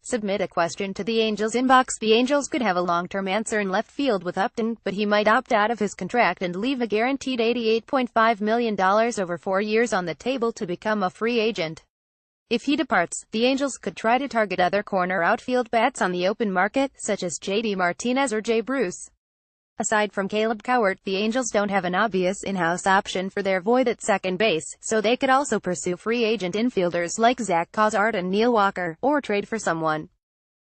Submit a question to the Angels inbox. The Angels could have a long-term answer in left field with Upton, but he might opt out of his contract and leave a guaranteed $88.5 million over 4 years on the table to become a free agent. If he departs, the Angels could try to target other corner outfield bats on the open market, such as J.D. Martinez or Jay Bruce. Aside from Caleb Cowart, the Angels don't have an obvious in-house option for their void at second base, so they could also pursue free agent infielders like Zach Cozart and Neil Walker, or trade for someone.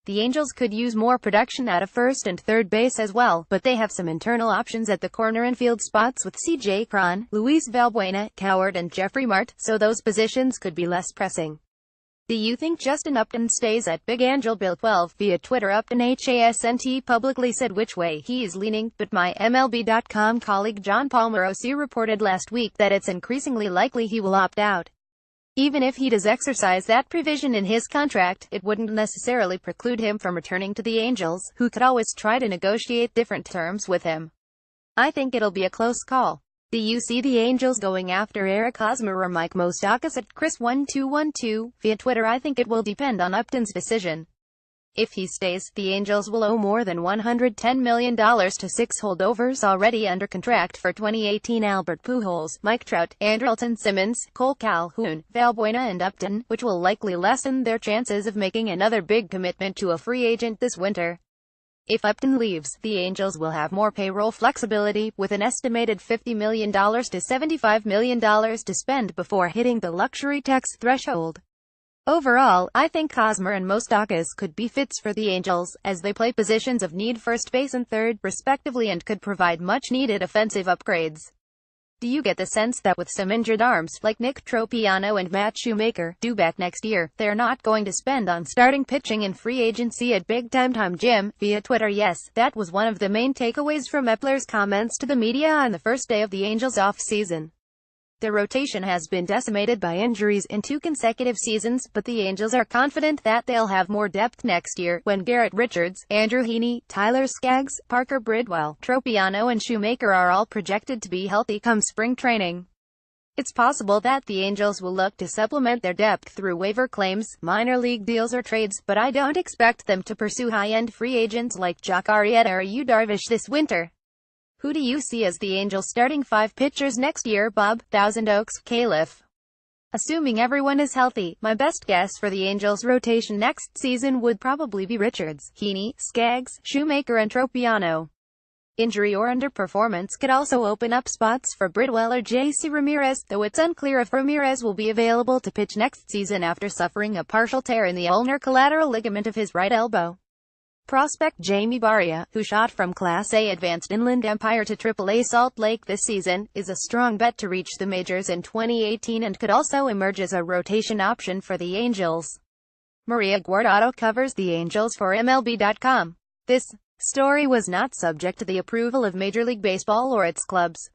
The Angels could use more production out of first and third base as well, but they have some internal options at the corner infield spots with C.J. Cron, Luis Valbuena, Cowart and Jeffrey Mart, so those positions could be less pressing. Do you think Justin Upton stays at Big Angel Bill 12? Via Twitter, Upton hasn't publicly said which way he is leaning, but my MLB.com colleague John Palmerosi reported last week that it's increasingly likely he will opt out. Even if he does exercise that provision in his contract, it wouldn't necessarily preclude him from returning to the Angels, who could always try to negotiate different terms with him. I think it'll be a close call. Do you see the Angels going after Eric Hosmer or Mike Moustakas at Chris1212? Via Twitter, I think it will depend on Upton's decision. If he stays, the Angels will owe more than $110 million to 6 holdovers already under contract for 2018: Albert Pujols, Mike Trout, Andrelton Simmons, Cole Calhoun, Valbuena and Upton, which will likely lessen their chances of making another big commitment to a free agent this winter. If Upton leaves, the Angels will have more payroll flexibility, with an estimated $50 million to $75 million to spend before hitting the luxury tax threshold. Overall, I think Hosmer and Moustakas could be fits for the Angels, as they play positions of need first base and third, respectively, and could provide much-needed offensive upgrades. Do you get the sense that with some injured arms, like Nick Tropiano and Matt Shoemaker, due back next year, they're not going to spend on starting pitching in free agency at big time? Jim, via Twitter, yes, that was one of the main takeaways from Epler's comments to the media on the first day of the Angels' off-season. Their rotation has been decimated by injuries in 2 consecutive seasons, but the Angels are confident that they'll have more depth next year, when Garrett Richards, Andrew Heaney, Tyler Skaggs, Parker Bridwell, Tropiano and Shoemaker are all projected to be healthy come spring training. It's possible that the Angels will look to supplement their depth through waiver claims, minor league deals or trades, but I don't expect them to pursue high-end free agents like Jock Arrieta or Yu Darvish this winter. Who do you see as the Angels' starting 5 pitchers next year? Bob, Thousand Oaks, Calif. Assuming everyone is healthy, my best guess for the Angels' rotation next season would probably be Richards, Heaney, Skaggs, Shoemaker and Tropiano. Injury or underperformance could also open up spots for Bridwell or J.C. Ramirez, though it's unclear if Ramirez will be available to pitch next season after suffering a partial tear in the ulnar collateral ligament of his right elbow. Prospect Jamie Barria, who shot from Class A Advanced Inland Empire to AAA Salt Lake this season, is a strong bet to reach the majors in 2018 and could also emerge as a rotation option for the Angels. Maria Guardado covers the Angels for MLB.com. This story was not subject to the approval of Major League Baseball or its clubs.